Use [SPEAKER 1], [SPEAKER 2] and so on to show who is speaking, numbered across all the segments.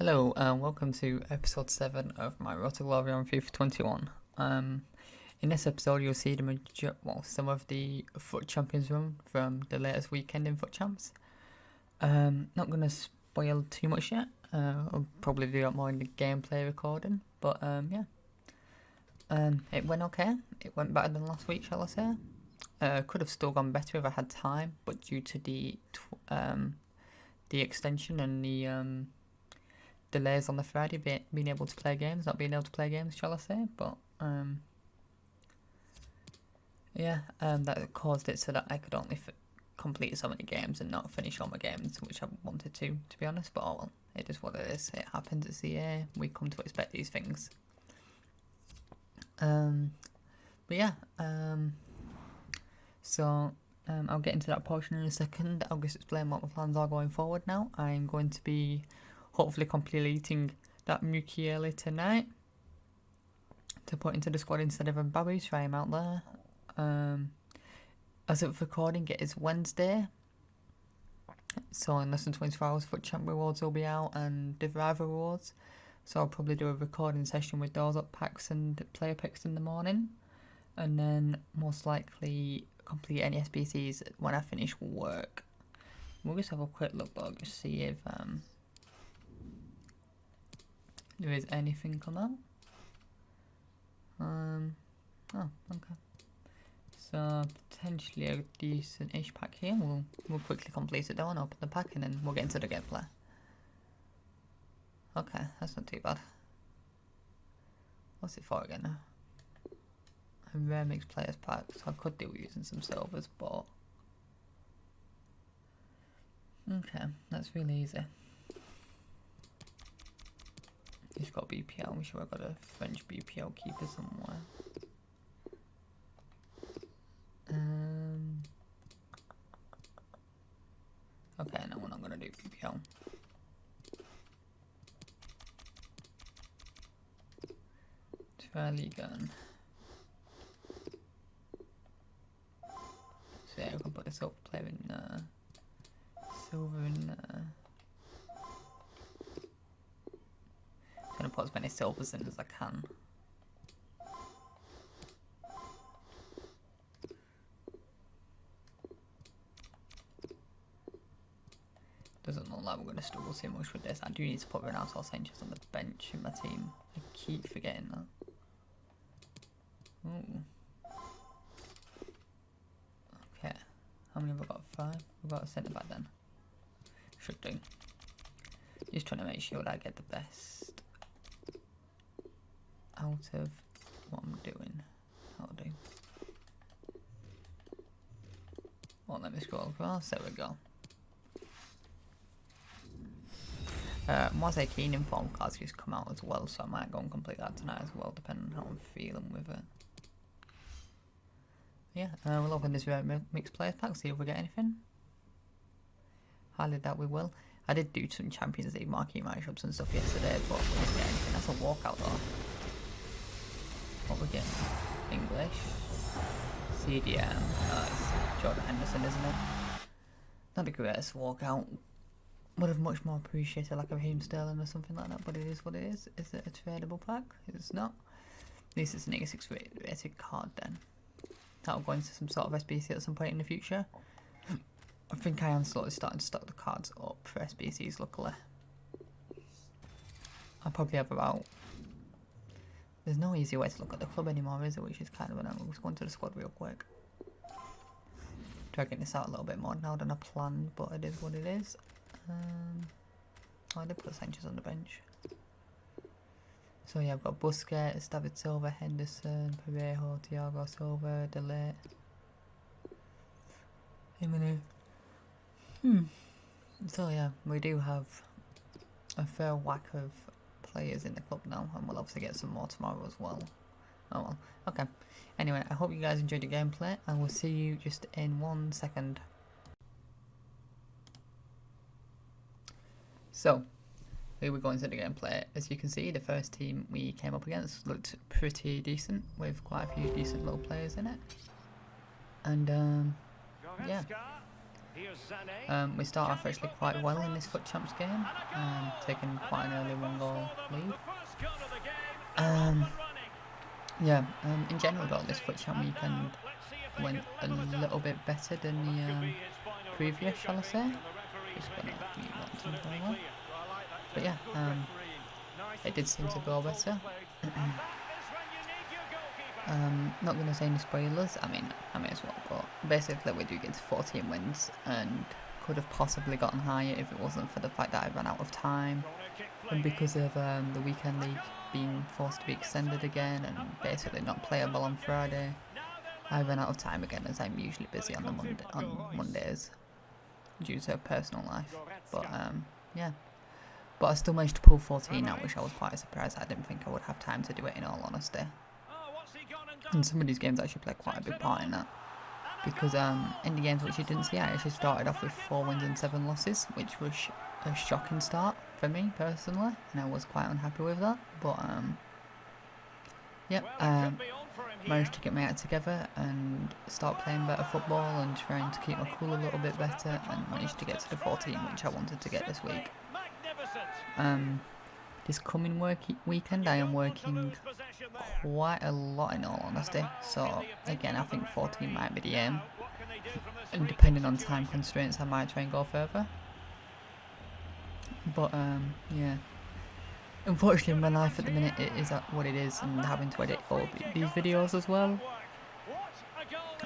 [SPEAKER 1] Hello, and welcome to episode 7 of my Road to Glory on FIFA 21. In this episode, you'll see some of the FUT Champions run from the latest weekend in FUT Champs. Not going to spoil too much yet. I'll probably do that more in the gameplay recording, but it went okay. It went better than last week, shall I say. Could have still gone better if I had time, but due to the extension and the delays on the Friday, being able to play games, not being able to play games, shall I say, but that caused it so that I could only complete so many games and not finish all my games, which I wanted to be honest, but oh well, it is what it is. It happens, it's the EA, we come to expect these things. I'll get into that portion in a second. I'll just explain what my plans are going forward now. I'm going to be hopefully completing that Mukiele tonight to put into the squad instead of Mbappe, try him out there. As of recording, it is Wednesday, so in less than 24 hours FUT Champ rewards will be out and the Driver rewards, so I'll probably do a recording session with those up packs and player picks in the morning, and then most likely complete any SBCs when I finish work. We'll just have a quick look though, just see if there is anything come out. Oh, okay. So potentially a decent-ish pack here. We'll quickly complete it though and open the pack, and then we'll get into the gameplay. Okay, that's not too bad. What's it for again now? A rare mixed players pack, so I could do using some silvers, but okay, that's really easy. He's got BPL, I'm sure I've got a French BPL keeper somewhere. Okay, no, we're not going to do BPL. Try League Gun. So yeah, we can put the silver player in, silver in, gonna put as many silvers in as I can. Doesn't look like we're gonna struggle too much with this. I do need to put Ronaldo Sanchez on the bench in my team. I keep forgetting that. Ooh. Okay. How many have I got? 5? We've got a centre back then. Should do. Just trying to make sure that I get the best out of what I'm doing. That'll do. Well, let me scroll across. There we go. Mosaic Keen inform cards just come out as well, so I might go and complete that tonight as well, depending on how I'm feeling with it. Yeah, we'll open this mixed players pack, see if we get anything. Highly doubt we will. I did do some Champions League marquee matchups and stuff yesterday, but we didn't get anything. That's a walkout though. What we getting? English. CDM. It's Jordan Henderson, isn't it? Not the greatest walkout. Would have much more appreciated like a Raheem Sterling or something like that, but it is what it is. Is it a tradable pack? It's not. At least it's an 86 rated card then. That'll go into some sort of SBC at some point in the future. I think I am slowly starting to stock the cards up for SBCs, luckily. I probably have about... There's no easy way to look at the club anymore, is there? Which is kind of annoying. Let's go into the squad real quick. Dragging this out a little bit more now than I planned, but it is what it is. I did put Sanchez on the bench. So yeah, I've got Busquets, David Silva, Henderson, Parejo, Thiago Silva, Delete, Jimenez. So yeah, we do have a fair whack of players in the club now, and we'll obviously get some more tomorrow as well. Oh well, okay. Anyway, I hope you guys enjoyed the gameplay, and we'll see you just in 1 second. So, here we go into the gameplay. As you can see, the first team we came up against looked pretty decent, with quite a few decent little players in it. And yeah, We start off actually quite well in this FUT Champs game, taking quite an early 1-goal lead. In general though, this FUT Champ weekend went a little bit better than the previous, shall I say. Just gonna mute that temporarily. But yeah, it did seem to go better. Not going to say any spoilers, I mean, I may as well, but basically we do get to 14 wins and could have possibly gotten higher if it wasn't for the fact that I ran out of time, and because of the weekend league being forced to be extended again and basically not playable on Friday. I ran out of time again, as I'm usually busy on Mondays due to personal life, but yeah. But I still managed to pull 14 out, which I was quite surprised. I didn't think I would have time to do it, in all honesty. And some of these games actually play quite a big part in that. Because in the games which you didn't see, I actually started off with 4 wins and 7 losses, which was a shocking start for me personally, and I was quite unhappy with that. But managed to get my act together and start playing better football and trying to keep my cool a little bit better, and managed to get to the 14, which I wanted to get this week. This coming weekend I am working quite a lot, in all honesty, so again I think 14 might be the aim, and depending on time constraints I might try and go further. But yeah, unfortunately my life at the minute it is what it is, and having to edit all these videos as well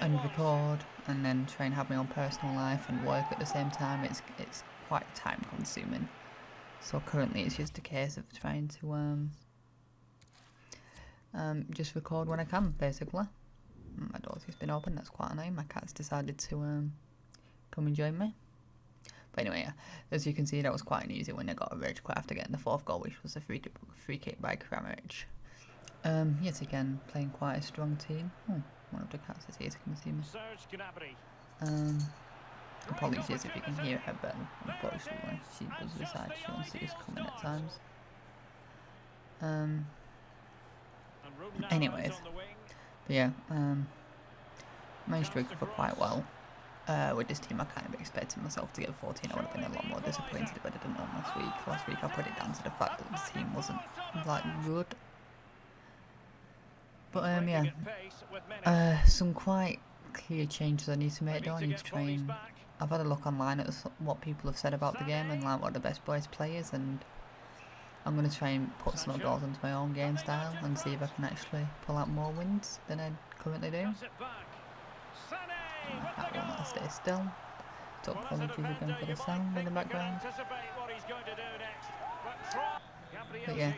[SPEAKER 1] and record and then try and have my own personal life and work at the same time, it's quite time consuming. So currently it's just a case of trying to just record when I can, basically. My door's just been open, that's quite annoying. My cat's decided to come and join me. But anyway, yeah, as you can see, that was quite an easy win. I got a rage quite after getting the 4th goal, which was a free kick by Kramaric. Yet again, playing quite a strong team. One of the cats is here to come and see me. Apologies if you can hear her, but unfortunately she does decide she wants to just come in at times. Anyways, but yeah, managed to recover quite well. With this team I kind of expected myself to get 14. I would have been a lot more disappointed if I didn't know last week. Last week I put it down to the fact that the team wasn't like good. But yeah, some quite clear changes I need to make though. I need to try and... I've had a look online at what people have said about the game and like what the best boys play is, and I'm going to try and put some of those into my own game style and see if I can actually pull out more wins than I currently do. That will not stay still. So apologies again for the sound in the background. But yeah,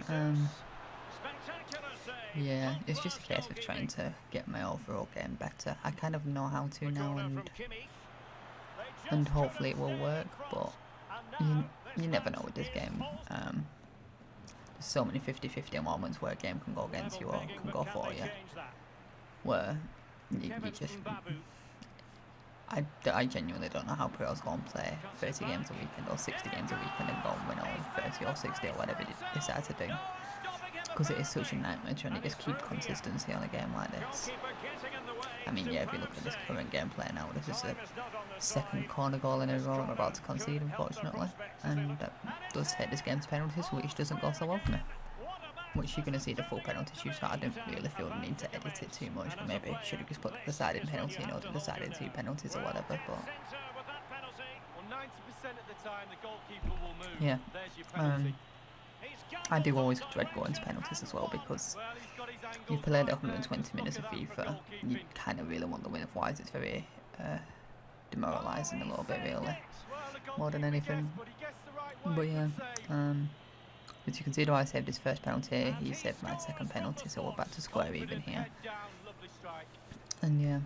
[SPEAKER 1] yeah, it's just a case of trying to get my overall game better. I kind of know how to now, and hopefully it will work, but you never know with this game. There's so many 50-50 moments where a game can go against you or can go for you, where you just... I genuinely don't know how pros go and play 30 games a weekend or 60 games a weekend and go and win only 30 or 60 or whatever they decide to do. Because it is such a nightmare trying to just keep consistency on a game like this. I mean, yeah, if you look at this current gameplay now, this is the 2nd corner goal in a row I'm about to concede, unfortunately. And that does take this game's penalties, which doesn't go so well for me. Which you're going to see the full penalty shoot, so I don't really feel the need to edit it too much. Maybe should have just put the deciding penalty in order to decide 2 penalties or whatever, but... yeah, I do always dread going to penalties as well, because you played 120 minutes of FIFA, you kind of really want the win, otherwise it's very demoralising a little bit, really, more than anything. But yeah, as you can see though, I saved his first penalty, he saved my 2nd penalty, so we're back to square even here. And yeah,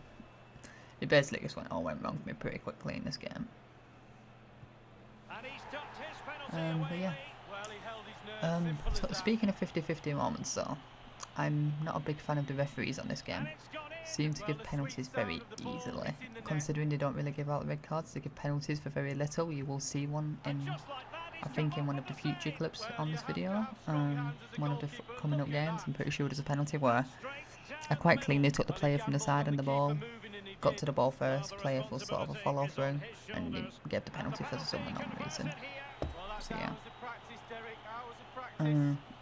[SPEAKER 1] it basically just all went wrong for me pretty quickly in this game. But yeah. So speaking of 50-50 moments though, I'm not a big fan of the referees on this game. Seem to give penalties very easily. Considering they don't really give out red cards, they give penalties for very little. You will see one in, I think, in one of the future clips on this video. One of the coming up games, I'm pretty sure there's a penalty where I quite cleanly took the player from the side and the ball got to the ball first, player for sort of a follow through, and he gave the penalty for some unknown reason. So yeah.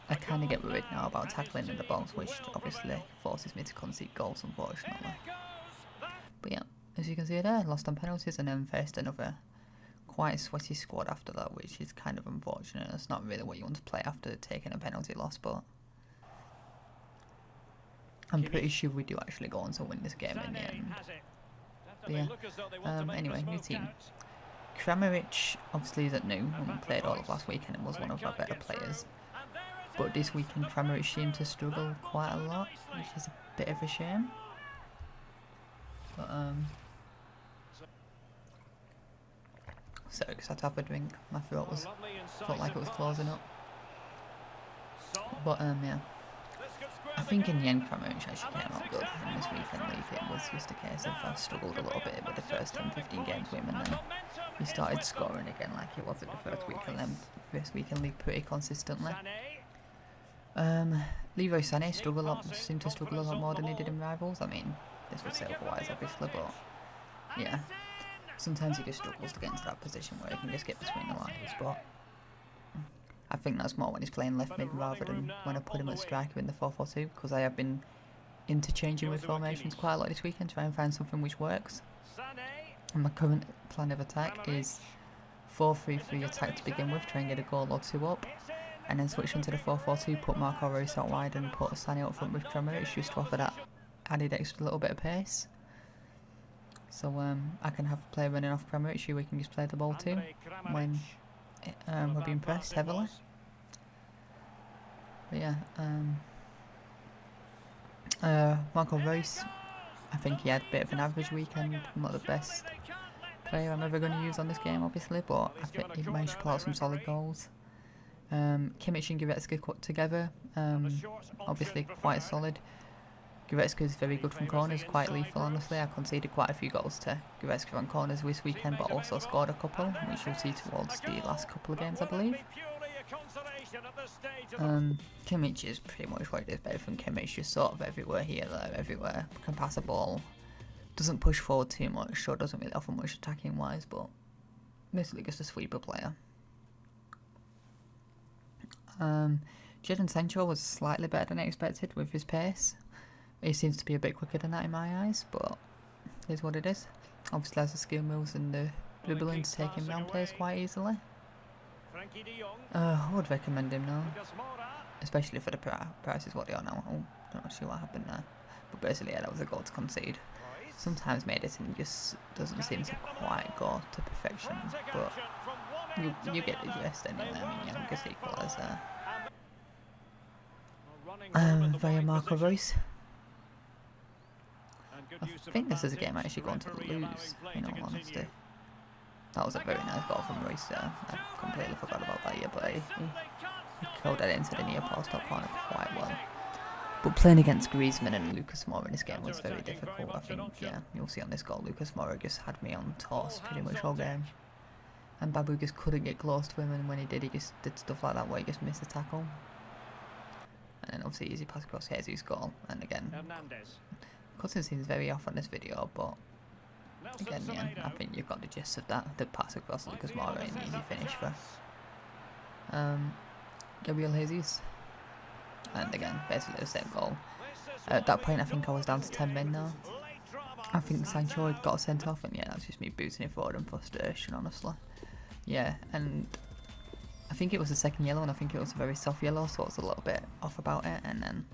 [SPEAKER 1] I kind of get worried now about tackling in the box, which obviously forces me to concede goals, unfortunately. But yeah, as you can see there, lost on penalties and then faced another quite sweaty squad after that, which is kind of unfortunate. It's not really what you want to play after taking a penalty loss, but I'm pretty sure we do actually go on to win this game in the end. But yeah, anyway, new team. Kramaric obviously isn't new, and played all of last weekend and was one of our better players. But this weekend Kramaric seemed to struggle quite a lot, which is a bit of a shame. But so excited to have a drink. My throat felt like it was closing up. But yeah, I think in the end Kramaric actually came out good in this weekend league. It was just a case of I struggled a little bit with the first 10-15 games with him, and then he started scoring again like he was in the first weekend league pretty consistently. Leroy Sané seemed to struggle a lot more than he did in Rivals. I mean, this would say otherwise obviously, but yeah, sometimes he just struggles to get into that position where he can just get between the lines, but I think that's more when he's playing left mid rather than when I put him at striker in the 4-4-2, because I have been interchanging with formations quite a lot this weekend to try and find something which works. And my current plan of attack is 4-3-3 attack to begin with, try and get a goal or two up, and then switch into the 4-4-2, put Marco Reus out wide and put Sané up front with Kramaric, just to offer that added extra little bit of pace. So I can have a player running off Kramaric who we can just play the ball to when we're being pressed heavily. But yeah, Marco Reus, I think he had a bit of an average weekend, not the best player I'm ever going to use on this game obviously, but I think he managed to pull out some solid goals. Kimmich and Goretzka together, obviously quite solid. Goretzka is very good from corners, quite lethal honestly. I conceded quite a few goals to Goretzka on corners this weekend, but also scored a couple, which you'll see towards the last couple of games I believe. Kimmich is pretty much what it is, better from Kimmich, just sort of everywhere, here, there, everywhere, can pass a ball, doesn't push forward too much, so doesn't really offer much attacking wise, but basically just a sweeper player. Jadon Sancho was slightly better than I expected with his pace. He seems to be a bit quicker than that in my eyes, but it is what it is. Obviously has the skill moves and the dribbling to take him round players quite easily. I would recommend him now, especially for the price is what they are now. Oh, not sure what happened there, but basically yeah, that was a goal to concede. Sometimes medicine just doesn't seem to quite go to perfection, but you get the gist anyway. I mean, youngest equaliser. Via Marco Reus. I think this is a game I'm actually going to lose, in all honesty. That was a very nice goal from Reus there. I completely forgot about that, yeah, but he curled that into the near post top corner quite well. But playing against Griezmann and Lucas Moura in this game was very difficult. I think, yeah, you'll see on this goal, Lucas Moura just had me on toss pretty much all game. And Babu just couldn't get close to him, and when he did, he just did stuff like that where he just missed a tackle. And then obviously easy pass across Jesus' goal, and again, cutscene seems very off on this video, but again, yeah, I think you've got the gist of that. The pass across Lucas Moura and easy finish for Gabriel Jesus. And again, basically the same goal. At that point, I think I was down to 10 men now. I think Sancho had got sent off, and yeah, that's just me booting it forward in frustration, honestly. Yeah, and I think it was the second yellow, and I think it was a very soft yellow, so I was a little bit off about it, and then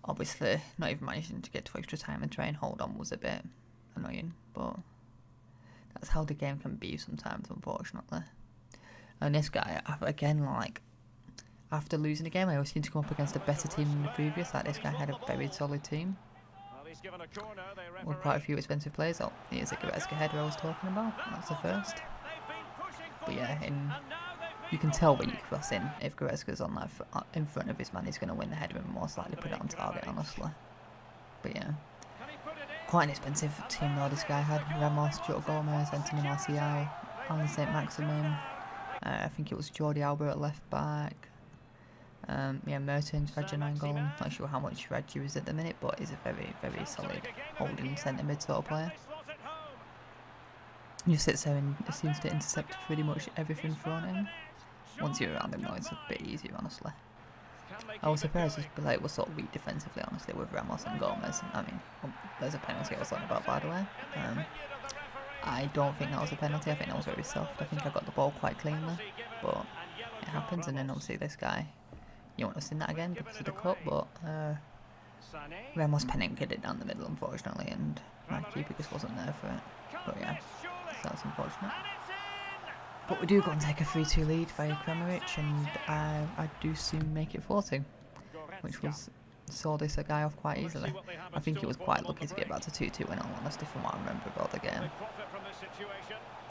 [SPEAKER 1] obviously not even managing to get to extra time and try and hold on was a bit annoying, but that's how the game can be sometimes, unfortunately. And this guy, again, like, after losing a game, I always seem to come up against a better team than the previous. Like, this guy had a very solid team with quite a few expensive players. Oh, here's a Goretzka header I was talking about. That's the first. But yeah, you can tell when you cross in if Goretzka's on that in front of his man, he's going to win the header and most likely put it on target, honestly. But yeah, quite an expensive team though this guy had. Ramos, Joe Gomez, Anthony Martial, Alan St. Maximin. I think it was Jordi Alba at left back. Yeah, Mertens, Reg 9 goal. Not sure how much Reg is at the minute, but he's a very, very solid holding centre mid sort of player. He just sits there and seems to intercept pretty much everything thrown at him. Once you're around him though, it's a bit easier, honestly. I was surprised his play was sort of weak defensively, honestly, with Ramos and Gomez. I mean, there's a penalty I was on about, by the way. I don't think that was a penalty. I think that was very soft. I think I got the ball quite cleanly, but it happens. And then obviously this guy, you won't have seen that again because of the cut, but Ramos penetrated it down the middle, unfortunately, and my keeper just wasn't there for it. But yeah, so that's unfortunate. But we do go and take a 3-2 lead via Kramaric, and I do soon make it 4-2, which was saw this guy off quite easily. I think it was quite lucky to get back to 2-2 in all honesty from what I remember about the game.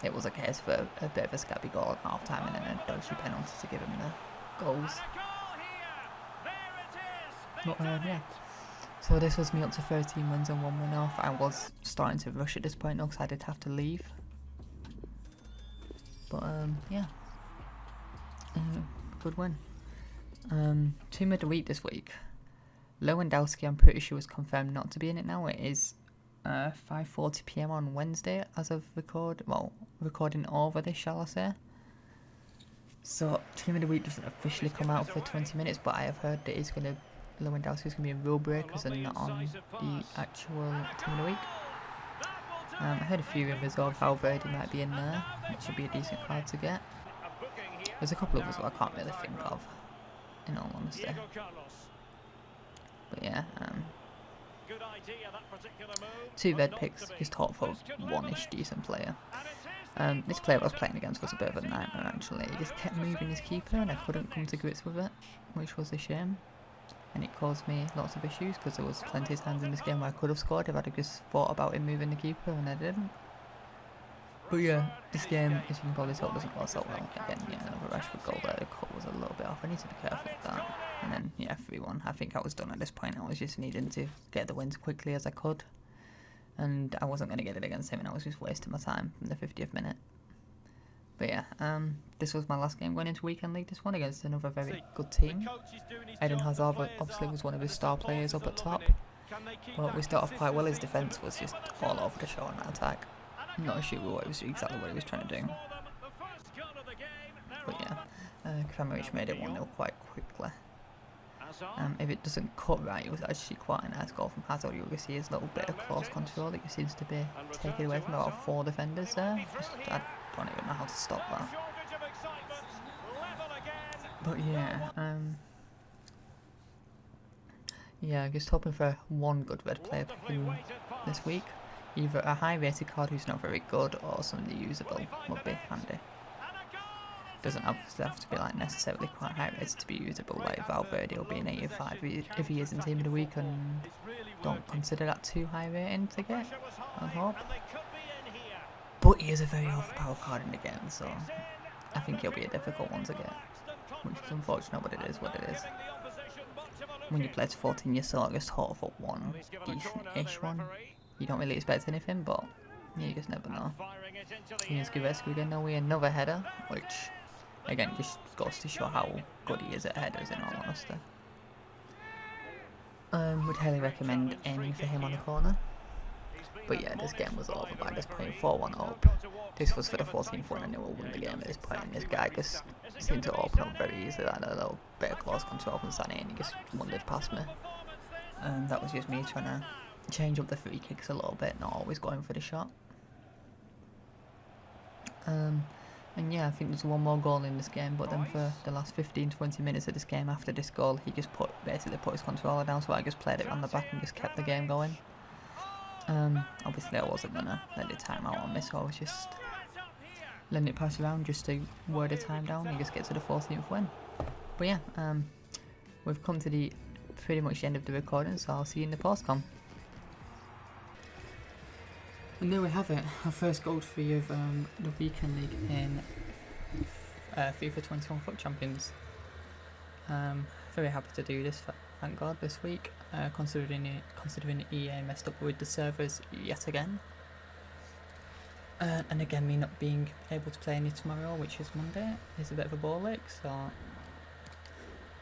[SPEAKER 1] It was a case for a bit of a scabby goal at half time and then a dodgy penalty to give him the goals. But yeah. So this was me up to 13 wins and 1 win off. I was starting to rush at this point though because I did have to leave. But yeah. Good win. Team of the week this week. Lewandowski, I'm pretty sure, is confirmed not to be in it now. It is 5:40 PM on Wednesday as of recording over this, shall I say. So, Team of the Week doesn't officially come out for 20 minutes, but I have heard that Lewandowski's going to be in rule breakers and not on the actual Team of the Week. I heard a few rumours of Valverde might be in there, which should be a decent card to get. There's a couple of others I can't really think of, in all honesty. But yeah, 2 red picks, just hope for one-ish decent player. This player I was playing against was a bit of a nightmare actually. He just kept moving his keeper and I couldn't come to grips with it, which was a shame. And it caused me lots of issues because there was plenty of times in this game where I could have scored if I'd just thought about him moving the keeper and I didn't. But yeah, this game, as you can probably tell, doesn't go so well. Again, yeah, another Rashford goal there. The cut was a little bit off. I need to be careful with that. And then, yeah, 3-1. I think I was done at this point. I was just needing to get the wins quickly as I could. And I wasn't going to get it against him, and I was just wasting my time in the 50th minute. But yeah, this was my last game going into Weekend League. This one against another very good team. Eden Hazard obviously was one of his star players up at top. Well, we start off quite well. His defence was just all over the show on that attack. I'm not sure exactly what he was trying to do. But yeah, Kramaric made it 1-0 quite quickly. If it doesn't cut right, it was actually quite a nice goal from Hazard. You can see his little bit of close control that seems to be taken away from about 4 defenders there. I don't even know how to stop that. But yeah, just hoping for one good red player this week. Either a high rated card who's not very good or somebody usable would be handy. Doesn't have to be like necessarily quite high rated to be usable, like Valverde will be an 85 if he is in Team of the Week, and don't consider that too high rating to get, I hope. But he is a very overpowered card in the game, so I think he'll be a difficult one to get, which is unfortunate, but it is what it is. When you play to 14, you sort of just hope for one decent-ish one. You don't really expect anything, but you just never know. Here's Gavescu again, another header, which again just goes to show how good he is at headers in all honesty. Would highly recommend aiming for him on the corner. But yeah, this game was over by this point, 4-1 up. This was for the 14th one and they will win the game at this point, and this guy just seemed to open up very easily. I had a little bit of close control from Sané and he just wandered past me. That was just me trying to change up the free kicks a little bit, not always going for the shot. And yeah, I think there's one more goal in this game, but then for the last 15-20 minutes of this game after this goal, he just basically put his controller down, so I just played it on the back and just kept the game going. Obviously I wasn't going to let the time out on this, so I was just letting it pass around just to wear the time down and just get to the 14th win. But yeah, we've come to pretty much the end of the recording, so I'll see you in the post-com. And there we have it, our first gold free of the Weekend League in FIFA 21 FUT Champions. Very happy to do this, thank God, this week, considering EA messed up with the servers yet again. And again, me not being able to play any tomorrow, which is Monday, is a bit of a ball ache, so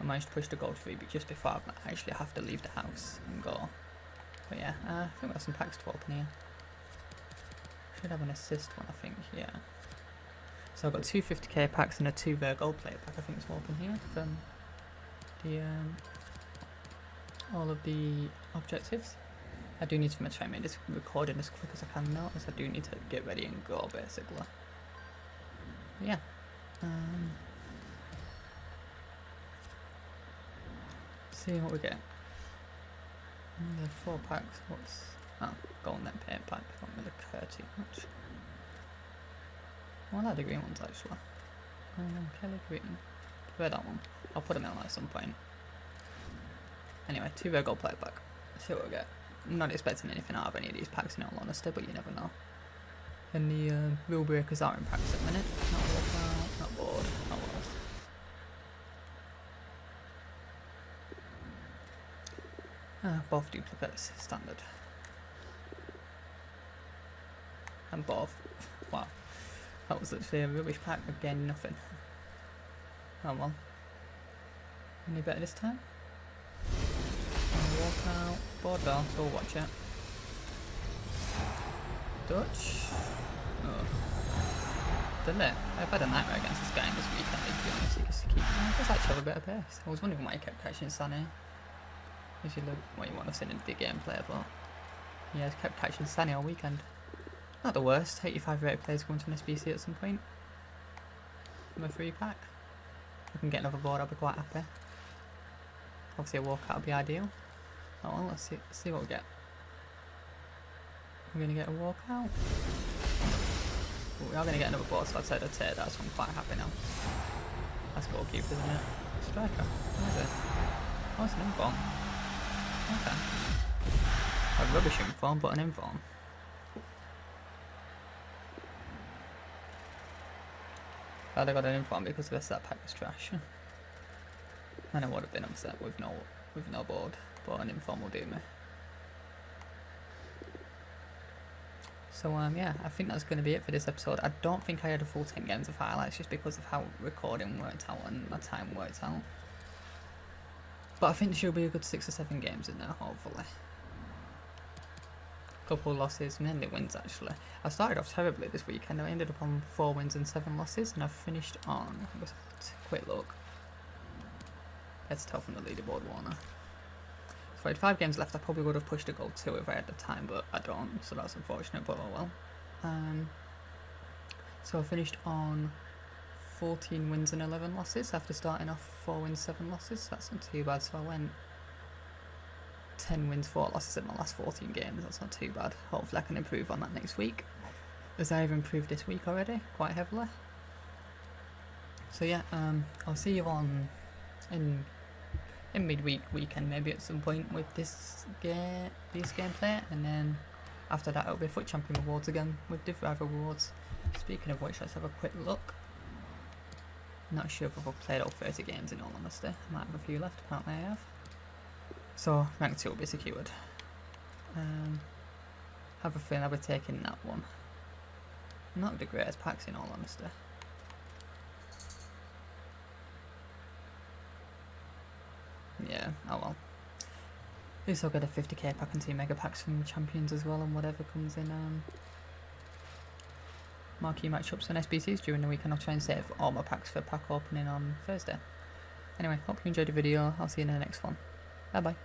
[SPEAKER 1] I managed to push the gold 3, but just before I actually have to leave the house and go. But yeah, I think we have some packs to open here. Should have an assist one, I think, yeah. So I've got 2 50k packs and a 2 gold player pack, I think, to open here from the all of the objectives. I do need to try and make this recording as quick as I can now, as I do need to get ready and go, basically. But yeah. See what we get. The 4 packs, what's... Oh, golden net paint pack, don't really care too much. I like the green ones actually. Kelly green. Where that one? I'll put them in at some point. Anyway, 2 gold player pack. See what we get. I'm not expecting anything out of any of these packs in all honesty, but you never know. And the rule breakers are in packs at the minute. Not walkout, not bored, not what else. Both duplicates, standard. And both. Wow. That was literally a rubbish pack, again nothing. Oh well. Any better this time? Walkout, board bell, so we'll watch it. Dutch. Oh. Didn't it? I've had a nightmare against this guy in this weekend, to be honest. He just keep... He does actually have a bit of pace. I was wondering why he kept catching Sunny. Usually what you want to see in the gameplay, but yeah, he kept catching Sunny all weekend. Not the worst. 85 rated players going to an SBC at some point. From a free pack. If I can get another board, I'll be quite happy. Obviously a walkout would be ideal. Oh well, let's see what we get. We're going to get a walkout. We are going to get another board, so I'd say that's it. That's why I'm quite happy now. That's goalkeeper, isn't it? Striker. What is it? Oh, it's an inform. Okay. A rubbish inform, but an inform. Glad I got an inform because the rest of that pack was trash. And I would have been upset with no board, but an inform will do me. So yeah, I think that's going to be it for this episode. I don't think I had a full 10 games of highlights just because of how recording worked out and my time worked out. But I think there should be a good 6 or 7 games in there, hopefully. Couple of losses, mainly wins actually. I started off terribly this weekend. I ended up on 4 wins and 7 losses, and I've finished on... Let's have a quick look. Let's tell from the leaderboard, Warner. So I had 5 games left. I probably would have pushed a goal 2 if I had the time, but I don't, so that's unfortunate, but oh well. So I finished on 14 wins and 11 losses after starting off 4 wins, 7 losses. That's not too bad, so I went 10 wins, 4 losses in my last 14 games. That's not too bad. Hopefully I can improve on that next week, as I've improved this week already quite heavily. So yeah, I'll see you on in midweek weekend maybe at some point with this gameplay, and then after that it'll be FUT Champion rewards again with div rival rewards. Speaking of which, let's have a quick look. Not sure if I've played all 30 games in all honesty. I might have a few left, apparently I have. So rank 2 will be secured. Have a feeling I'll be taking that one. Not the greatest packs in all honesty. Yeah, oh well. At least I'll get a 50k pack and 2 mega packs from champions as well, and whatever comes in marquee matchups and SBCs during the weekend. I'll try and save all my packs for pack opening on Thursday. Anyway, hope you enjoyed the video. I'll see you in the next one. Bye bye.